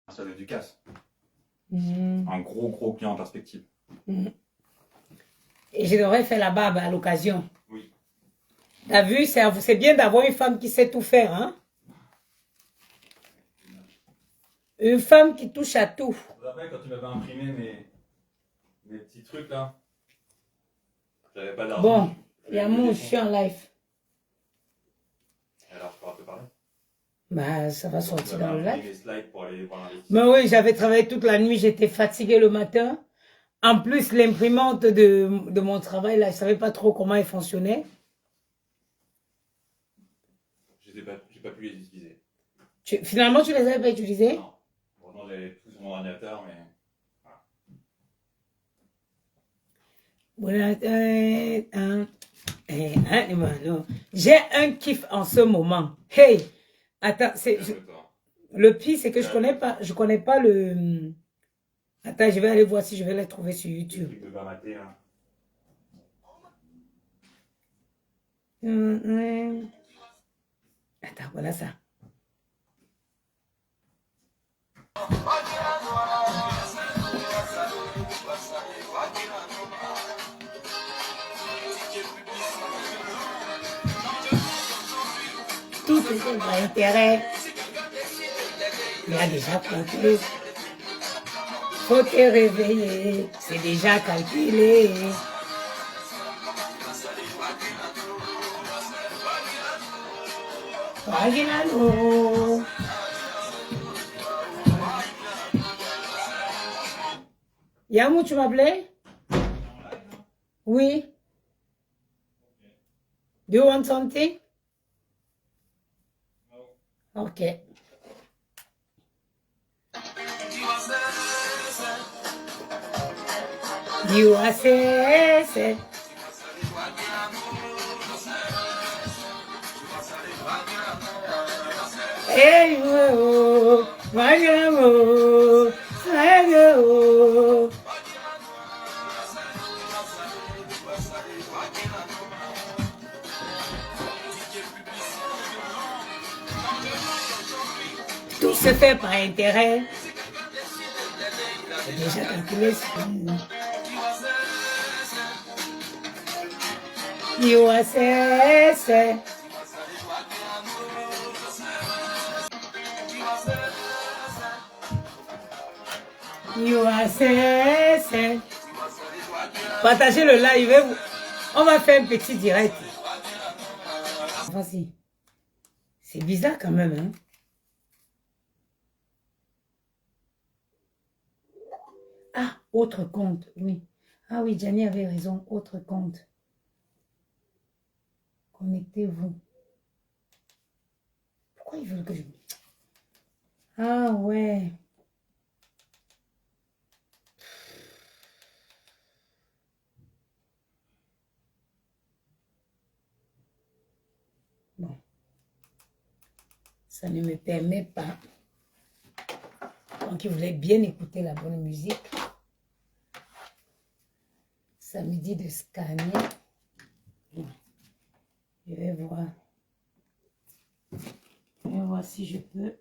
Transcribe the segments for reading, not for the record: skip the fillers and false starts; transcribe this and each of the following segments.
Ça de Ducasse. Mhm. Un gros client en perspective. Mhm. Et je devrais faire la barbe à l'occasion. Oui. T'as vu, c'est bien d'avoir une femme qui sait tout faire, hein? Une femme qui touche à tout. Tu te rappelles quand tu m'avais imprimé mes petits trucs là? J'avais pas d'argent. Bon, Yamou, je suis en live. Alors, je pourrais te parler. Bah, ça va sortir dans le live. live. Mes slides pour aller voir Mais oui, j'avais travaillé toute la nuit, j'étais fatiguée le matin. En plus, l'imprimante de mon travail, là, je ne savais pas trop comment elle fonctionnait. J'ai pas pu les utiliser. Finalement, tu ne les avais pas utilisées? Non. Pourtant, j'avais tout sur mon ordinateur, mais... Voilà. J'ai un kiff en ce moment. Hey! Attends, le pire, c'est que je connais pas le... Attends, je vais aller voir si je vais les trouver sur YouTube. Tu peux pas mater, hein. Attends, voilà ça. Tout est par intérêt. Il y a déjà calculé. Faut te réveiller, c'est déjà calculé. Vaginalo. Yamou, tu m'appelais? Oui. Do you want something? Okay. You are said. Hey, oh, Vaginalo. Tout se fait par intérêt. C'est déjà calculé. You are say. You are say. Partagez le live. On va faire un petit direct. Vas-y. C'est bizarre quand même, hein? Ah, autre compte, oui. Ah oui, Gianni avait raison, autre compte. Connectez-vous. Pourquoi ils veulent que je... Ah ouais. Bon. Ça ne me permet pas. Donc, ils voulaient bien écouter la bonne musique. Ça me dit de scanner. Je vais voir. Je vais voir si je peux.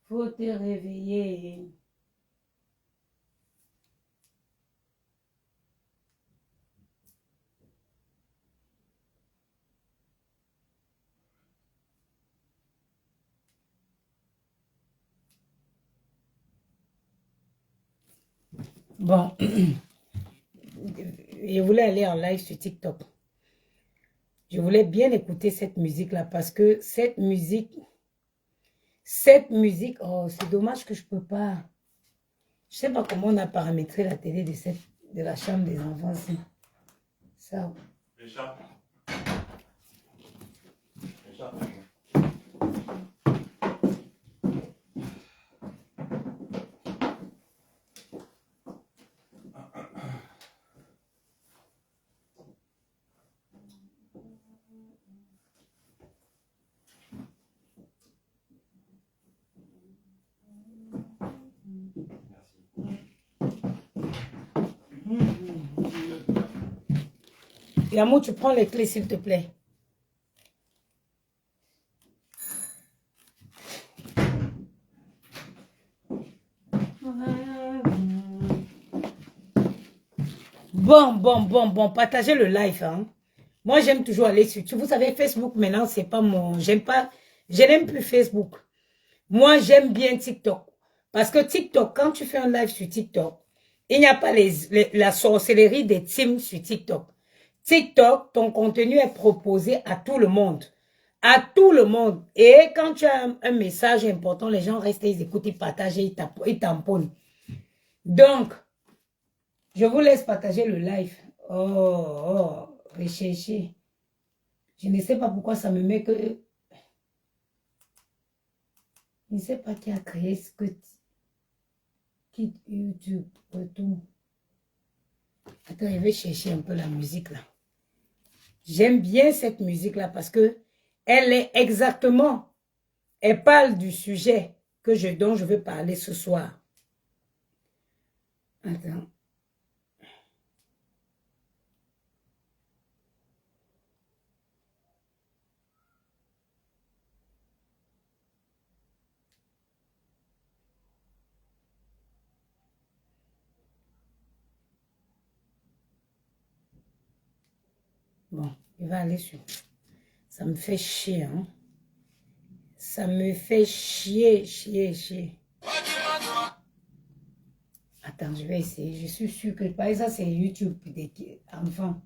Faut te réveiller. Bon, je voulais aller en live sur TikTok. Je voulais bien écouter cette musique-là parce que cette musique, oh, c'est dommage que je peux pas. Je sais pas comment on a paramétré la télé de la chambre des enfants. Ça. Les chats. Les chats. Et Amour, tu prends les clés, s'il te plaît. Bon, partagez le live, hein. Moi, j'aime toujours aller sur... Vous savez, Facebook, maintenant, c'est pas mon... J'aime pas... Je n'aime plus Facebook. Moi, j'aime bien TikTok. Parce que TikTok, quand tu fais un live sur TikTok, il n'y a pas la sorcellerie des teams sur TikTok. TikTok, ton contenu est proposé à tout le monde. À tout le monde. Et quand tu as un message important, les gens restent, ils écoutent, ils partagent, ils tamponnent. Donc, je vous laisse partager le live. Recherchez. Je ne sais pas pourquoi ça me met que... Je ne sais pas qui a créé ce que... Quitte YouTube, retour. Attends, je vais chercher un peu la musique là. J'aime bien cette musique là parce que elle est exactement... Elle parle du sujet dont je vais parler ce soir. Attends. Bon, il va aller sur... Ça me fait chier, hein. Ça me fait chier. Attends, je vais essayer. Je suis sûre que... Ça, c'est YouTube des enfants.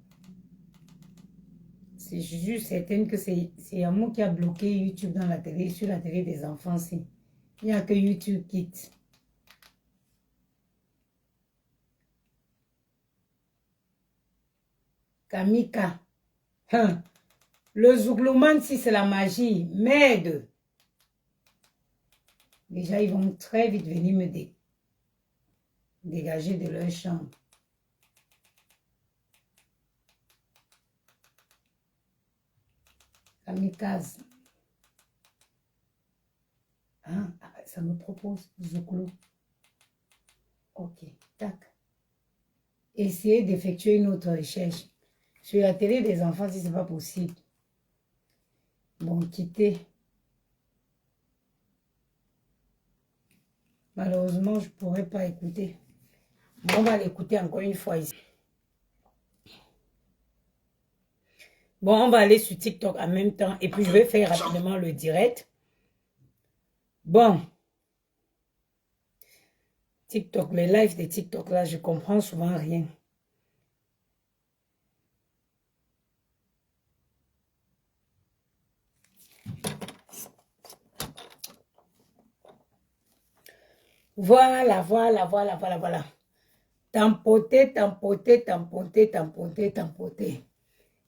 Je suis certaine que c'est Amour qui a bloqué YouTube dans la télé, sur la télé des enfants. Il n'y a que YouTube Kids. Kamika. Hein. Le Zouglouman, si c'est la magie, merde. Déjà, ils vont très vite venir me dégager de leur chambre. Kamikaze. Hein? Ça me propose Zouglou. Ok, tac. Essayez d'effectuer une autre recherche. Sur la télé des enfants, si ce n'est pas possible. Bon, quittez. Malheureusement, je ne pourrais pas écouter. Bon, on va l'écouter encore une fois ici. Bon, on va aller sur TikTok en même temps. Et puis, je vais faire rapidement le direct. Bon. TikTok, les lives de TikTok, là, je comprends souvent rien. Voilà. Tampoter.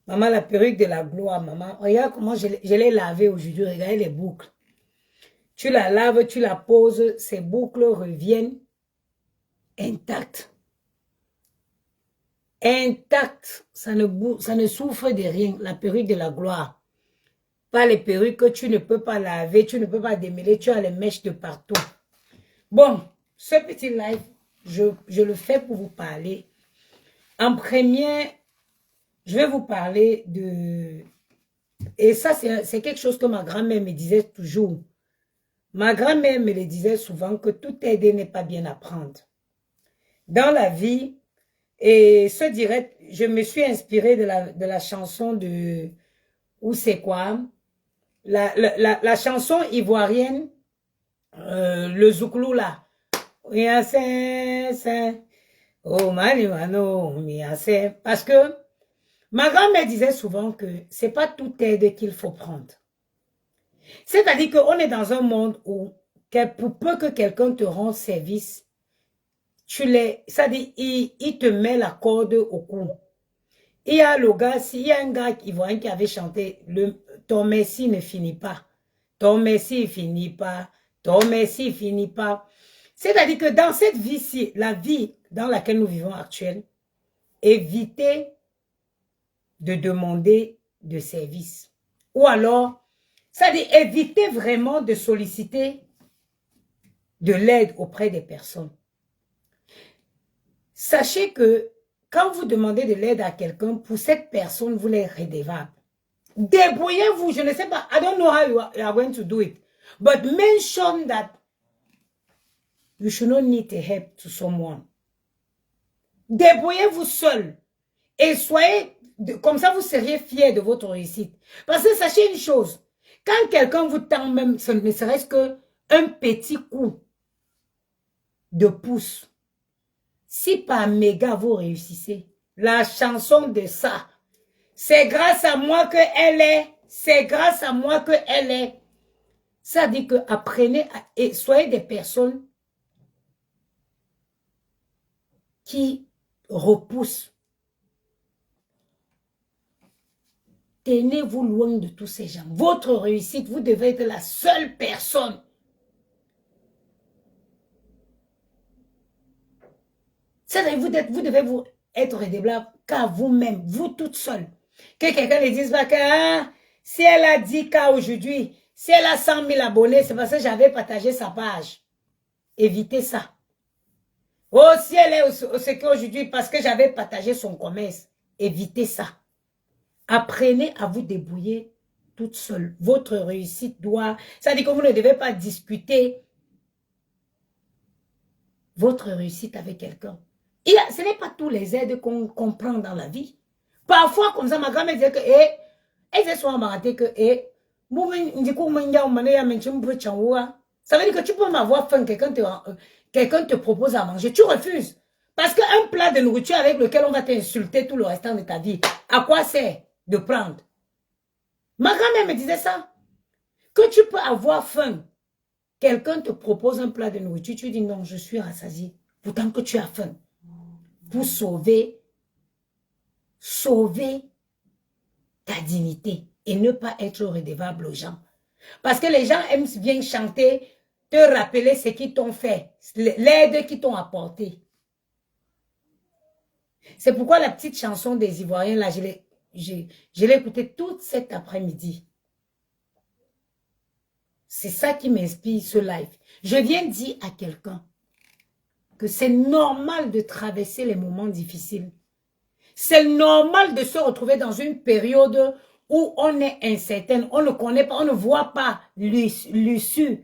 Maman, la perruque de la gloire, maman. Regarde comment je l'ai lavée aujourd'hui. Regardez les boucles. Tu la laves, tu la poses, ces boucles reviennent intactes. Intactes. Ça ne souffre de rien. La perruque de la gloire. Pas les perruques que tu ne peux pas laver, tu ne peux pas démêler, tu as les mèches de partout. Bon, ce petit live, je le fais pour vous parler. En premier, je vais vous parler de... Et ça, c'est quelque chose que ma grand-mère me disait toujours. Ma grand-mère me le disait souvent que tout aider n'est pas bien à prendre. Dans la vie, et ce direct, je me suis inspirée de la chanson de... Où c'est quoi? La chanson ivoirienne, le Zouglou là. Parce que ma grand-mère disait souvent que c'est pas toute aide qu'il faut prendre. C'est-à-dire qu'on est dans un monde où, pour peu que quelqu'un te rende service, c'est-à-dire il te met la corde au cou. Il y a le gars, s'il y a un gars ivoirien qui avait chanté, ton merci ne finit pas. Ton merci ne finit pas. Ton merci ne finit pas. C'est-à-dire que dans cette vie-ci, la vie dans laquelle nous vivons actuelle, évitez de demander de service. Ou alors, c'est-à-dire évitez vraiment de solliciter de l'aide auprès des personnes. Sachez que quand vous demandez de l'aide à quelqu'un, pour cette personne, vous l'êtes redevable. Débrouillez-vous, je ne sais pas. I don't know how you are going to do it. But mention that you should not need a help to someone. Débrouillez-vous seul. Et soyez, comme ça vous seriez fiers de votre réussite. Parce que sachez une chose, quand quelqu'un vous tend même, ne serait-ce qu'un petit coup de pouce, si par méga vous réussissez, la chanson de ça, c'est grâce à moi qu'elle est, c'est grâce à moi qu'elle est. Ça dit que apprenez et soyez des personnes qui repoussent. Tenez-vous loin de tous ces gens. Votre réussite, vous devez être la seule personne. Vous devez vous être redevable qu'à vous-même, vous toute seule. Que quelqu'un ne dise pas que hein, si elle a 10K aujourd'hui, si elle a 100 000 abonnés, c'est parce que j'avais partagé sa page. Évitez ça. Oh, si elle est au secret aujourd'hui parce que j'avais partagé son commerce. Évitez ça. Apprenez à vous débrouiller toute seule. Votre réussite doit... Ça dit que vous ne devez pas discuter votre réussite avec quelqu'un. Ce n'est pas tous les aides qu'on prend dans la vie. Parfois, comme ça, ma grand-mère disait que, elle s'est souvent marrantée que, ça veut dire que tu peux m'avoir faim, quelqu'un te propose à manger, tu refuses. Parce qu'un plat de nourriture avec lequel on va t'insulter tout le restant de ta vie, à quoi sert de prendre? Ma grand-mère me disait ça. Que tu peux avoir faim. Quelqu'un te propose un plat de nourriture, tu dis non, je suis rassasié. Pourtant que tu as faim. Pour sauver ta dignité et ne pas être redevable aux gens. Parce que les gens aiment bien chanter, te rappeler ce qu'ils t'ont fait, l'aide qu'ils t'ont apporté. C'est pourquoi la petite chanson des Ivoiriens, là, je l'ai écoutée toute cet après-midi. C'est ça qui m'inspire ce live. Je viens dire à quelqu'un que c'est normal de traverser les moments difficiles. C'est normal de se retrouver dans une période où on est incertain, on ne connaît pas, on ne voit pas l'issue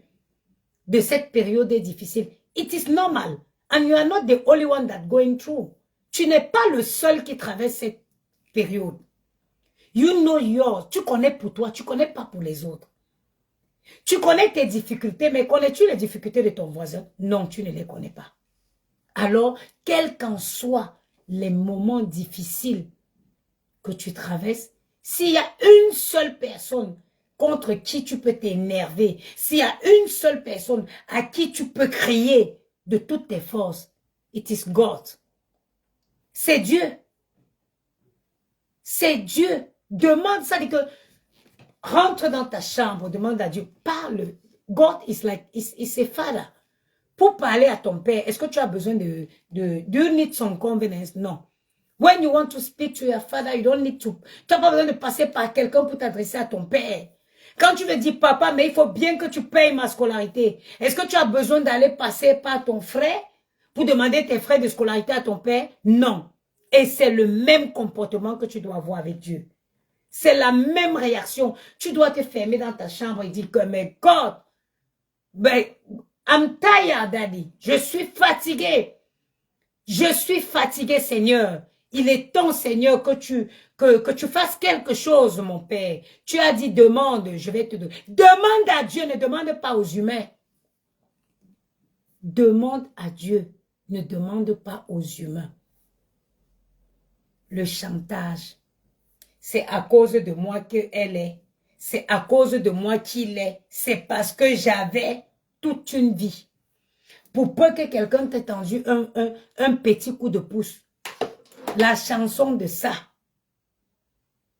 de cette période difficile. It is normal. And you are not the only one that going through. Tu n'es pas le seul qui traverse cette période. You know yours. Tu connais pour toi, tu connais pas pour les autres. Tu connais tes difficultés, mais connais-tu les difficultés de ton voisin? Non, tu ne les connais pas. Alors, quels qu'en soient les moments difficiles que tu traverses, s'il y a une seule personne contre qui tu peux t'énerver, s'il y a une seule personne à qui tu peux crier de toutes tes forces, it is God. C'est Dieu. C'est Dieu. Demande ça, dit que rentre dans ta chambre, demande à Dieu, parle. God is like, is a father. Pour parler à ton père, est-ce que tu as besoin do you need some convenience? Non. When you want to speak to your father, you don't need to, tu n'as pas besoin de passer par quelqu'un pour t'adresser à ton père. Quand tu veux dire, papa, mais il faut bien que tu payes ma scolarité. Est-ce que tu as besoin d'aller passer par ton frère pour demander tes frais de scolarité à ton père? Non. Et c'est le même comportement que tu dois avoir avec Dieu. C'est la même réaction. Tu dois te fermer dans ta chambre et dire que, mais God, ben, I'm tired, Daddy. Je suis fatigué. Je suis fatigué, Seigneur. Il est temps, Seigneur, que tu fasses quelque chose, mon Père. Tu as dit, demande, je vais te donner. Demande à Dieu, ne demande pas aux humains. Demande à Dieu, ne demande pas aux humains. Le chantage, c'est à cause de moi qu'elle est. C'est à cause de moi qu'il est. C'est parce que j'avais toute une vie. Pour peu que quelqu'un t'ait tendu un petit coup de pouce. La chanson de ça.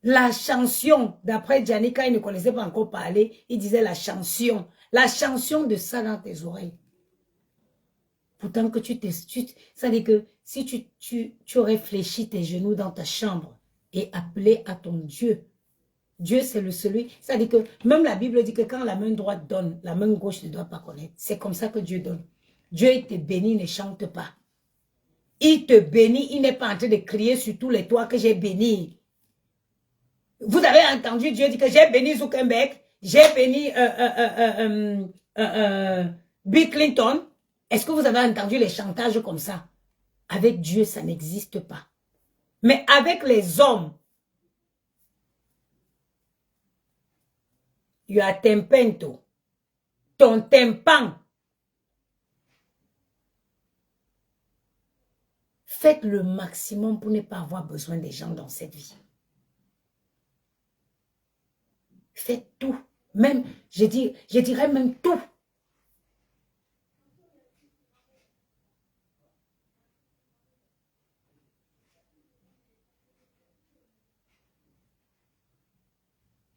La chanson, d'après Gianni, quand il ne connaissait pas encore parler, il disait la chanson. La chanson de ça dans tes oreilles. Pourtant que ça dit que si tu réfléchis tes genoux dans ta chambre et appelé à ton Dieu, Dieu c'est celui, ça dit que même la Bible dit que quand la main droite donne, la main gauche ne doit pas connaître. C'est comme ça que Dieu donne. Dieu te bénit, ne chante pas. il te bénit, il n'est pas en train de crier sur tous les toits que j'ai béni. Vous avez entendu Dieu dire que j'ai béni Zuckerberg, j'ai béni Bill Clinton. Est-ce que vous avez entendu les chantages comme ça? Avec Dieu, ça n'existe pas. Mais avec les hommes, il y a tempento, ton tympan. Faites le maximum pour ne pas avoir besoin des gens dans cette vie. Faites tout. Même, je dirais même tout.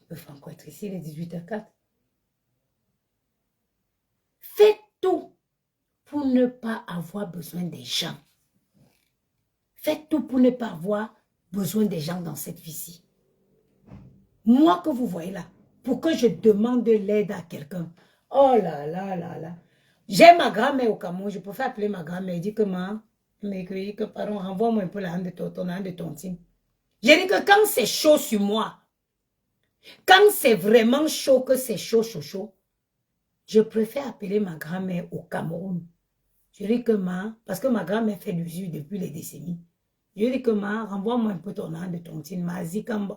Ils peuvent encore être ici, les 18h04. Faites tout pour ne pas avoir besoin des gens. Faites tout pour ne pas avoir besoin des gens dans cette vie-ci. Moi que vous voyez là, pour que je demande de l'aide à quelqu'un. Oh là là là là. J'ai ma grand-mère au Cameroun, je préfère appeler ma grand-mère. Elle dit que ma, elle m'écrit que pardon, renvoie-moi un peu la hand de ton hand de tontine. J'ai dit que quand c'est chaud sur moi, quand c'est vraiment chaud, que c'est chaud, chaud, chaud, je préfère appeler ma grand-mère au Cameroun. Je dis que parce que ma grand-mère fait l'usure depuis les décennies. Je dis que renvoie-moi un peu ton hand de tontine,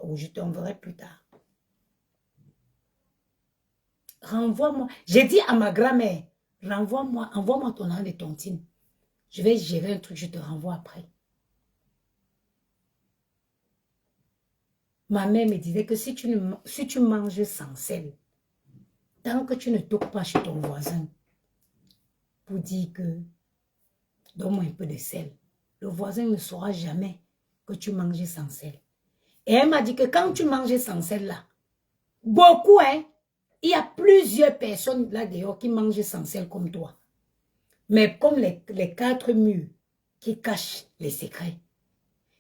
ou je t'enverrai plus tard. Renvoie-moi. J'ai dit à ma grand-mère, envoie-moi ton hand de tontine. Je vais gérer un truc, je te renvoie après. Ma mère me disait que si tu manges sans sel, tant que tu ne toques pas chez ton voisin, pour dire que donne-moi un peu de sel, le voisin ne saura jamais que tu manges sans sel. Et elle m'a dit que quand tu manges sans sel là, beaucoup, hein, il y a plusieurs personnes là dehors qui mangent sans sel comme toi. Mais comme les 4 murs qui cachent les secrets,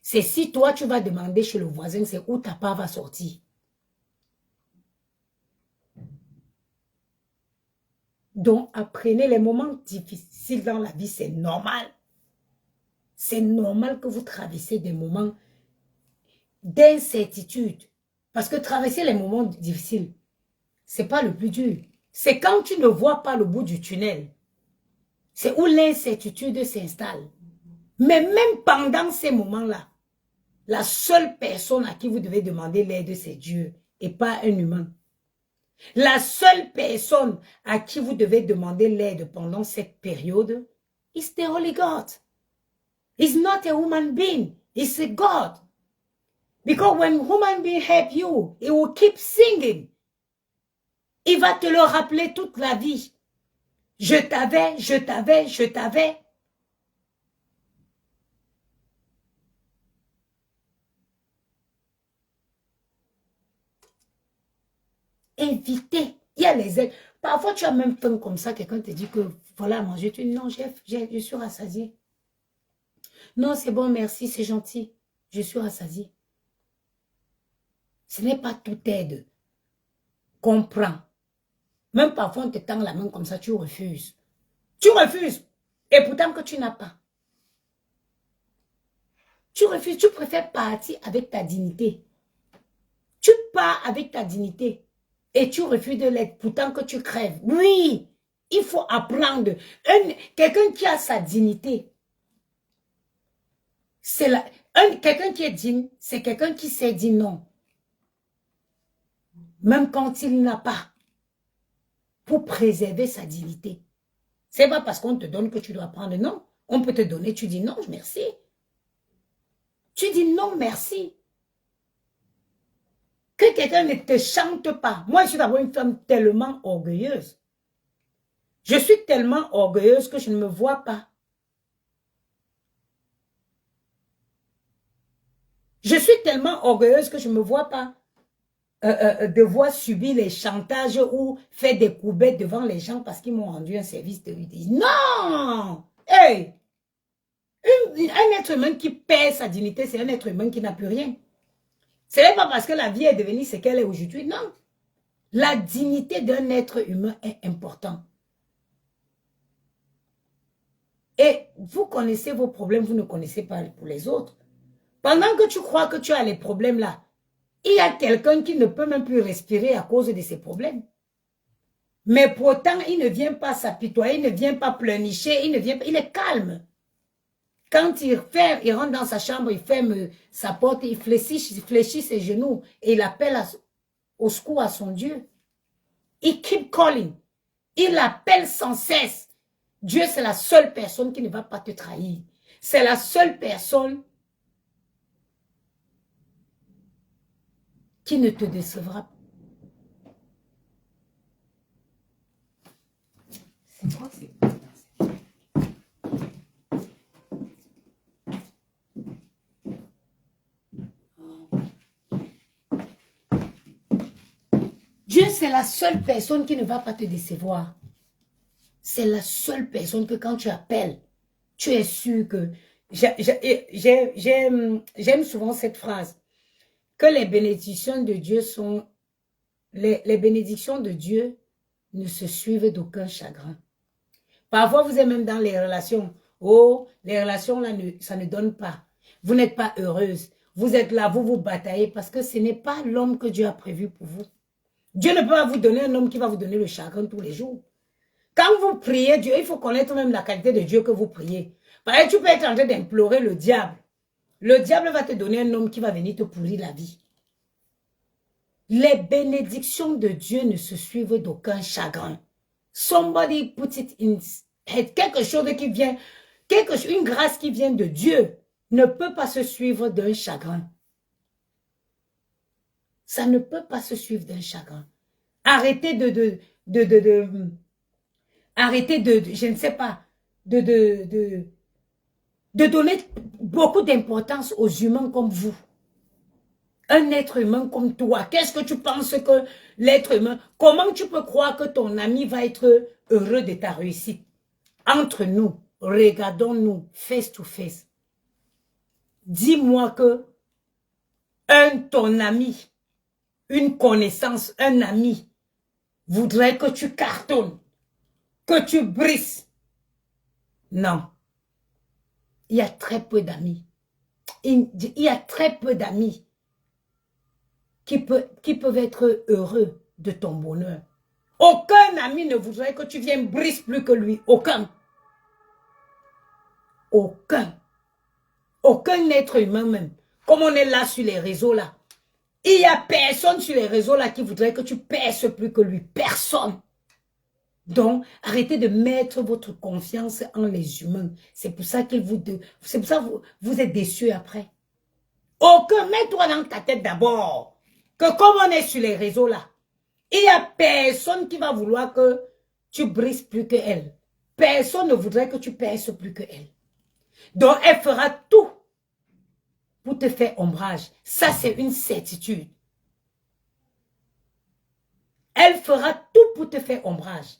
c'est si toi tu vas demander chez le voisin, c'est où ta part va sortir. Donc apprenez les moments difficiles dans la vie, c'est normal. C'est normal que vous traversez des moments d'incertitude. Parce que traverser les moments difficiles, c'est pas le plus dur. C'est quand tu ne vois pas le bout du tunnel. C'est où l'incertitude s'installe. Mais même pendant ces moments-là, la seule personne à qui vous devez demander l'aide, c'est Dieu et pas un humain. La seule personne à qui vous devez demander l'aide pendant cette période, is the Holy God. It's not a human being, it's a God. Because when human being help you, he will keep singing. Il va te le rappeler toute la vie. Je t'avais, je t'avais, je t'avais. Évitez. Il y a les aides. Parfois, tu as même faim comme ça. Quelqu'un te dit que voilà à manger. Tu dis non, je suis rassasié. Non, c'est bon, merci, c'est gentil. Je suis rassasié. Ce n'est pas toute aide. Comprends. Même parfois, on te tend la main comme ça, tu refuses. Tu refuses. Et pourtant que tu n'as pas. Tu refuses, tu préfères partir avec ta dignité. Tu pars avec ta dignité. Et tu refuses de l'aide, pourtant que tu crèves. Oui, il faut apprendre. Quelqu'un qui a sa dignité, c'est quelqu'un qui est digne, c'est quelqu'un qui sait dire non. Même quand il n'a pas. Pour préserver sa dignité. C'est pas parce qu'on te donne que tu dois prendre. Non, on peut te donner, tu dis non, merci. Tu dis non, merci. Que quelqu'un ne te chante pas. Moi, je suis d'abord une femme tellement orgueilleuse. Je suis tellement orgueilleuse que je ne me vois pas. Je suis tellement orgueilleuse que je ne me vois pas devoir subir les chantages ou faire des coubettes devant les gens parce qu'ils m'ont rendu un service de lui dire non! Hey! Un être humain qui perd sa dignité, c'est un être humain qui n'a plus rien. Ce n'est pas parce que la vie est devenue ce qu'elle est aujourd'hui, non. La dignité d'un être humain est importante. Et vous connaissez vos problèmes, vous ne connaissez pas pour les autres. Pendant que tu crois que tu as les problèmes là, il y a quelqu'un qui ne peut même plus respirer à cause de ces problèmes. Mais pourtant, il ne vient pas s'apitoyer, il ne vient pas pleurnicher, il est calme. Quand il rentre dans sa chambre, il ferme sa porte, il fléchit ses genoux et il appelle au secours à son Dieu. Il keep calling. Il appelle sans cesse. Dieu, c'est la seule personne qui ne va pas te trahir. C'est la seule personne qui ne te décevra pas. C'est quoi c'est Dieu, c'est la seule personne qui ne va pas te décevoir. C'est la seule personne que quand tu appelles, tu es sûr que... J'aime souvent cette phrase. Que les bénédictions de Dieu sont... Les bénédictions de Dieu ne se suivent d'aucun chagrin. Parfois, vous êtes même dans les relations. Oh, les relations là, ça ne donne pas. Vous n'êtes pas heureuse. Vous êtes là, vous vous bataillez parce que ce n'est pas l'homme que Dieu a prévu pour vous. Dieu ne peut pas vous donner un homme qui va vous donner le chagrin tous les jours. Quand vous priez Dieu, il faut connaître même la qualité de Dieu que vous priez. Par exemple, tu peux être en train d'implorer le diable. Le diable va te donner un homme qui va venir te pourrir la vie. Les bénédictions de Dieu ne se suivent d'aucun chagrin. Somebody put it in head. Quelque chose qui vient, une grâce qui vient de Dieu ne peut pas se suivre d'un chagrin. Ça ne peut pas se suivre d'un chagrin. Arrêtez arrêtez je ne sais pas, de donner beaucoup d'importance aux humains comme vous. Un être humain comme toi, qu'est-ce que tu penses que l'être humain, comment tu peux croire que ton ami va être heureux de ta réussite? Entre nous, regardons-nous face to face. Dis-moi que ton ami, une connaissance, un ami, voudrait que tu cartonnes, que tu brises. Non. Il y a très peu d'amis. Il y a très peu d'amis qui peuvent être heureux de ton bonheur. Aucun ami ne voudrait que tu viennes briser plus que lui. Aucun. Aucun. Aucun être humain même. Comme on est là sur les réseaux là. Il n'y a personne sur les réseaux là qui voudrait que tu perces plus que lui. Personne. Donc, arrêtez de mettre votre confiance en les humains. C'est pour ça que vous êtes déçus après. Aucun, mets-toi dans ta tête d'abord. Que comme on est sur les réseaux là, il n'y a personne qui va vouloir que tu brises plus que elle. Personne ne voudrait que tu perces plus que elle. Donc, elle fera tout pour te faire ombrage. Ça, c'est une certitude. Elle fera tout pour te faire ombrage.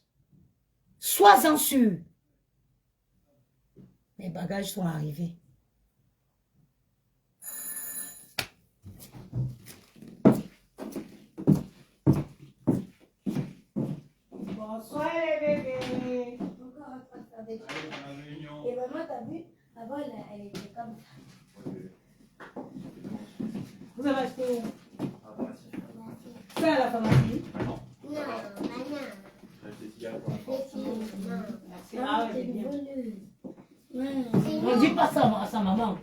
Sois-en sûr. Mes bagages sont arrivés. Bonsoir les bébés. Et maman, t'as vu? Avant, elle était comme ça. Vous avez acheté où? C'est à la pharmacie? Non, maman. Ah ouais, bien. On ne dit pas ça à sa maman.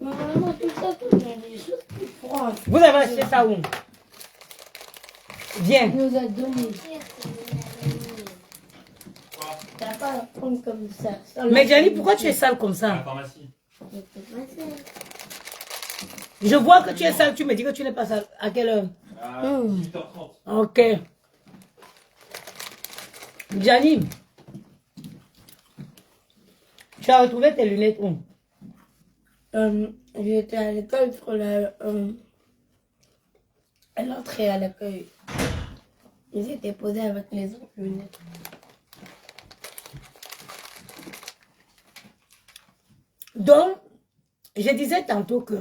Maman, tout ça, tout il y a des choses qui froident. Vous avez acheté ça où? Viens. Il nous a donné. T'as pas à prendre comme ça. Mais Gianni, pourquoi tu es sale comme À la ça? pharmacie. Je vois que tu es sale, tu me dis que tu n'es pas sale. À quelle heure? À 18h30. Ok. Gianni, tu as retrouvé tes lunettes où? J'étais à l'école pour à l'entrée à l'accueil. Ils étaient posés avec les autres lunettes. Donc, je disais tantôt que,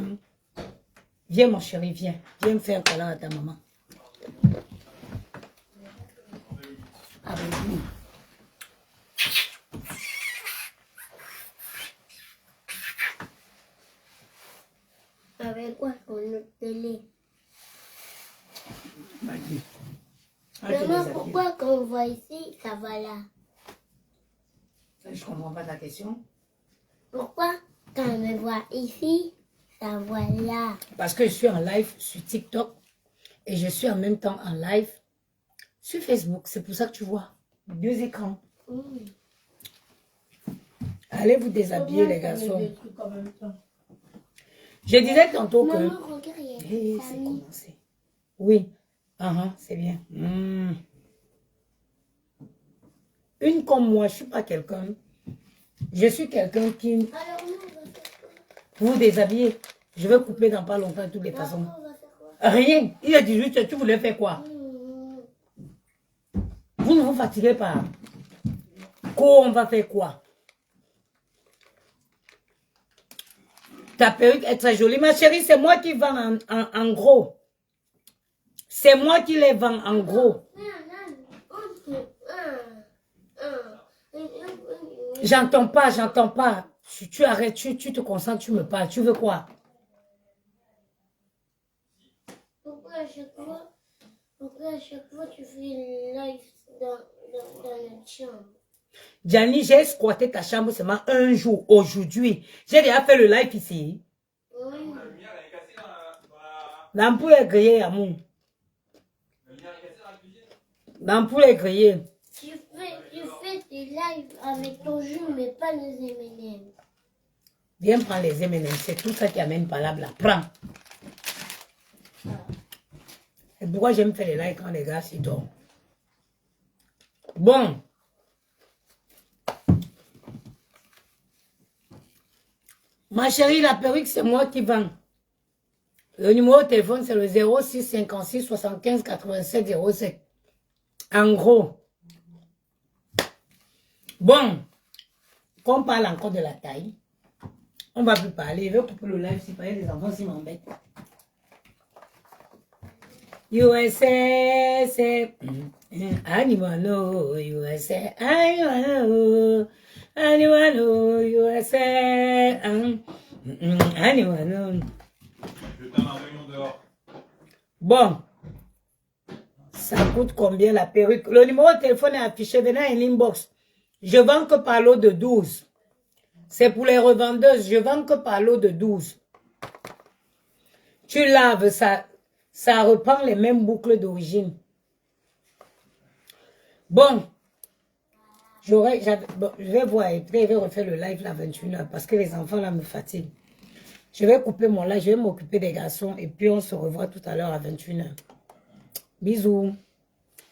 viens mon chéri, viens me faire un câlin à ta maman. Avec lui. télé. Vas-y. Ah, tu Maman, déshabille. pourquoi quand on voit ici, ça va là? Je comprends pas ta question. Pourquoi quand on me voit ici, ça va là? Parce que je suis en live sur TikTok et je suis en même temps en live sur Facebook. C'est pour ça que tu vois 2 écrans. Allez vous déshabiller les garçons. Je disais tantôt que... Maman, regarde, il y Eh, a c'est Samy. commencé. Oui. C'est bien. Une comme moi, je ne suis pas quelqu'un. Je suis quelqu'un qui... Alors, nous, on va faire quoi? Vous déshabiller. Je vais couper dans pas longtemps de toutes les façons. Maman, on va faire quoi? Rien. Il a 18 heures, tu voulais faire quoi? Vous ne vous fatiguez pas. Quoi, on va faire quoi? Ta perruque est très jolie. Ma chérie, c'est moi qui vends en gros. C'est moi qui les vends en gros. J'entends pas, j'entends pas. Tu arrêtes, tu te concentres, tu me parles. Tu veux quoi? Pourquoi à chaque fois tu fais une live dans notre chambre? Gianni, j'ai squatté ta chambre seulement un jour, aujourd'hui. J'ai déjà fait le live ici. La lumière, elle est cassée dans L'ampoule est grillée, amour. La lumière est cassée dans la cuisine. L'ampoule est grillée. Tu fais des lives avec ton jus, mais pas les M&M. Viens prendre les M&M, c'est tout ça qui amène par là. Prends. Et pourquoi j'aime faire les likes quand les gars s'y dorment? Bon. Ma chérie, la perruque, c'est moi qui vends. Le numéro de téléphone, c'est le 06 56 75 87 07. En gros. Bon. Qu'on parle encore de la taille. On va plus parler. Je vais couper le live si parler des enfants s'ils m'embêtent. USA, c'est animal, USA, animal, animal, USA, animal. Je t'en en réunion dehors. Bon, ça coûte combien la perruque? Le numéro de téléphone est affiché, venez en inbox. Je vends que par lot de 12. C'est pour les revendeuses, je vends que par lot de 12. Tu laves, ça reprend les mêmes boucles d'origine. Bon, je vais voir et puis je vais refaire le live à 21h parce que les enfants là me fatiguent. Je vais couper mon live, je vais m'occuper des garçons et puis on se revoit tout à l'heure à 21h. Bisous.